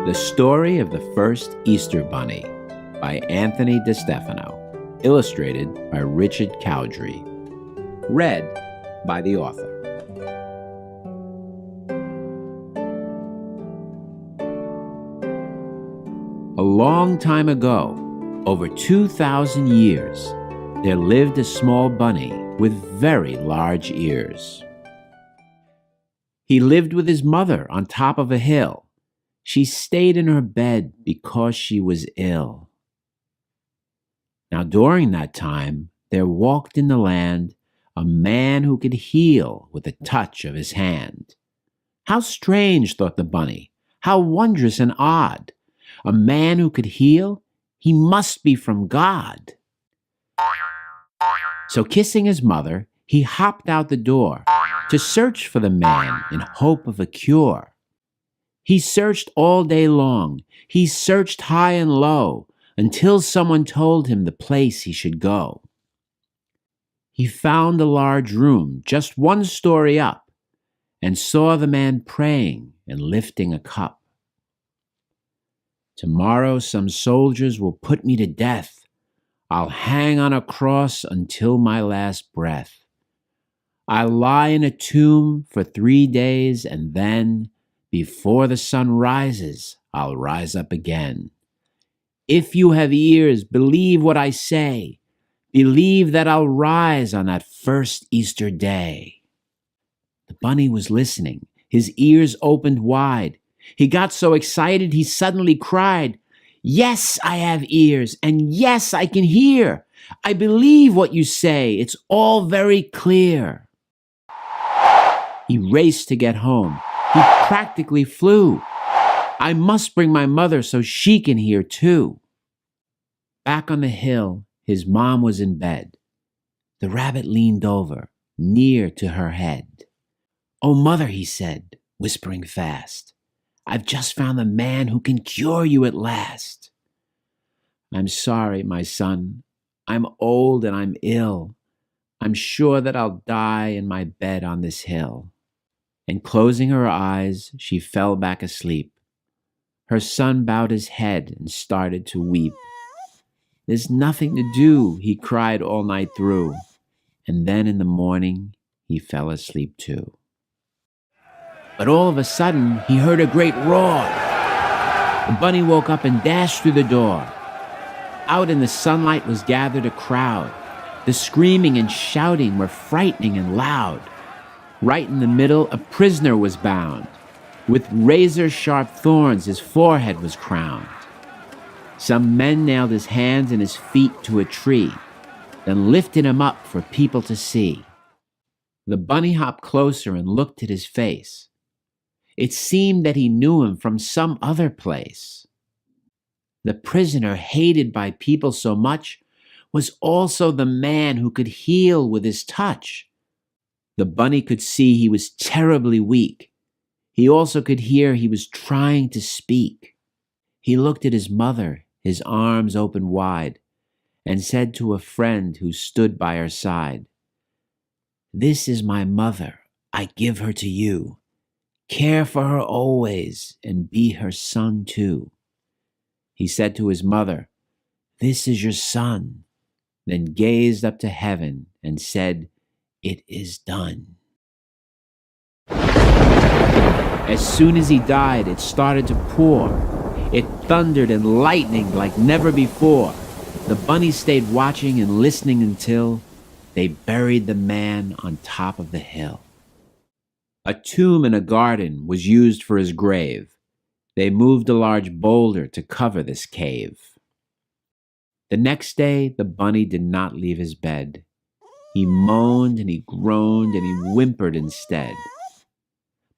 The Story of the First Easter Bunny by Anthony DeStefano, illustrated by Richard Cowdrey. Read by the author. A long time ago, over 2,000 years, there lived a small bunny with very large ears. He lived with his mother on top of a hill. She stayed in her bed because she was ill. Now, during that time, there walked in the land a man who could heal with a touch of his hand. How strange, thought the bunny. How wondrous and odd. A man who could heal? He must be from God. So, kissing his mother, he hopped out the door to search for the man in hope of a cure. He searched all day long. He searched high and low until someone told him the place he should go. He found a large room just one story up and saw the man praying and lifting a cup. Tomorrow some soldiers will put me to death. I'll hang on a cross until my last breath. I'll lie in a tomb for 3 days, and then, before the sun rises, I'll rise up again. If you have ears, believe what I say. Believe that I'll rise on that first Easter day. The bunny was listening, his ears opened wide. He got so excited he suddenly cried, "Yes, I have ears, and yes, I can hear. I believe what you say. It's all very clear." He raced to get home. He practically flew. I must bring my mother so she can hear too. Back on the hill, his mom was in bed. The rabbit leaned over, near to her head. "Oh, mother," he said, whispering fast, "I've just found the man who can cure you at last." "I'm sorry, my son. I'm old and I'm ill. I'm sure that I'll die in my bed on this hill." And closing her eyes, she fell back asleep. Her son bowed his head and started to weep. "There's nothing to do," he cried all night through. And then in the morning, he fell asleep too. But all of a sudden, he heard a great roar. The bunny woke up and dashed through the door. Out in the sunlight was gathered a crowd. The screaming and shouting were frightening and loud. Right in the middle, a prisoner was bound. With razor-sharp thorns, his forehead was crowned. Some men nailed his hands and his feet to a tree, then lifted him up for people to see. The bunny hopped closer and looked at his face. It seemed that he knew him from some other place. The prisoner, hated by people so much, was also the man who could heal with his touch. The bunny could see he was terribly weak. He also could hear he was trying to speak. He looked at his mother, his arms open wide, and said to a friend who stood by her side, "This is my mother. I give her to you. Care for her always and be her son too." He said to his mother, "This is your son," then gazed up to heaven and said, "It is done." As soon as he died, it started to pour. It thundered and lightninged like never before. The bunny stayed watching and listening until they buried the man on top of the hill. A tomb in a garden was used for his grave. They moved a large boulder to cover this cave. The next day, the bunny did not leave his bed. He moaned and he groaned and he whimpered instead.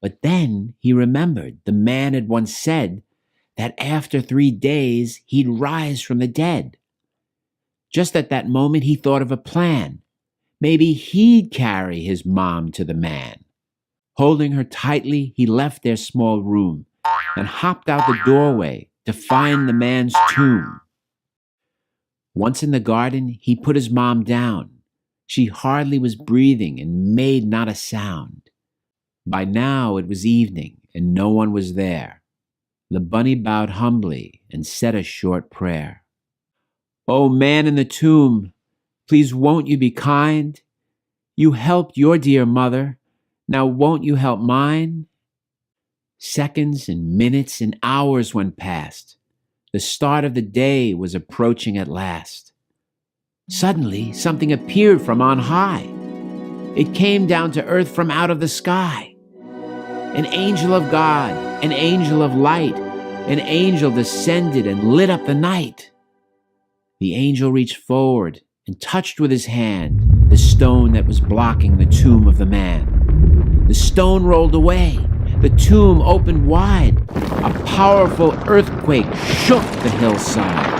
But then he remembered the man had once said that after 3 days he'd rise from the dead. Just at that moment he thought of a plan. Maybe he'd carry his mom to the man. Holding her tightly, he left their small room and hopped out the doorway to find the man's tomb. Once in the garden, he put his mom down. She hardly was breathing and made not a sound. By now it was evening and no one was there. The bunny bowed humbly and said a short prayer. "Oh, man in the tomb, please won't you be kind? You helped your dear mother, now won't you help mine?" Seconds and minutes and hours went past. The start of the day was approaching at last. Suddenly, something appeared from on high. It came down to earth from out of the sky. An angel of God, an angel of light, an angel descended and lit up the night. The angel reached forward and touched with his hand the stone that was blocking the tomb of the man. The stone rolled away. The tomb opened wide. A powerful earthquake shook the hillside.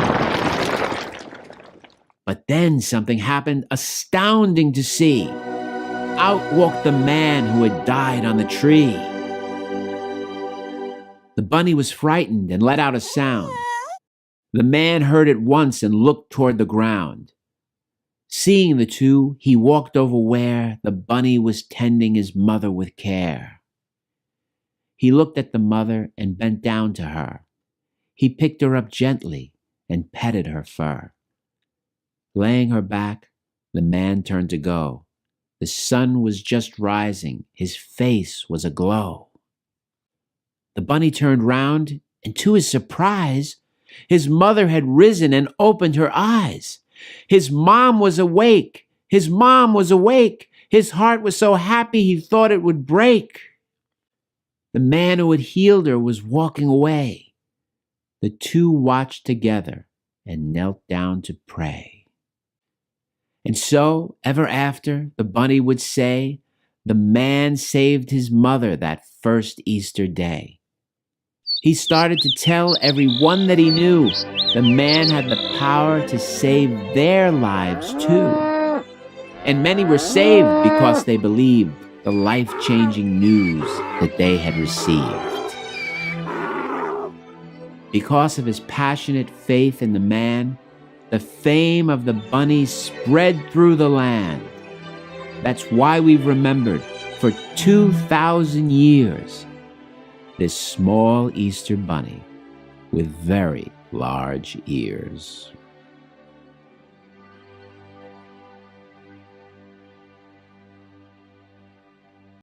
But then something happened astounding to see. Out walked the man who had died on the tree. The bunny was frightened and let out a sound. The man heard it once and looked toward the ground. Seeing the two, he walked over where the bunny was tending his mother with care. He looked at the mother and bent down to her. He picked her up gently and petted her fur. Laying her back, the man turned to go. The sun was just rising. His face was aglow. The bunny turned round, and to his surprise, his mother had risen and opened her eyes. His mom was awake. His mom was awake. His heart was so happy he thought it would break. The man who had healed her was walking away. The two watched together and knelt down to pray. And so, ever after, the bunny would say, the man saved his mother that first Easter day. He started to tell everyone that he knew the man had the power to save their lives too. And many were saved because they believed the life-changing news that they had received. Because of his passionate faith in the man, the fame of the bunny spread through the land. That's why we've remembered for 2,000 years this small Easter bunny with very large ears.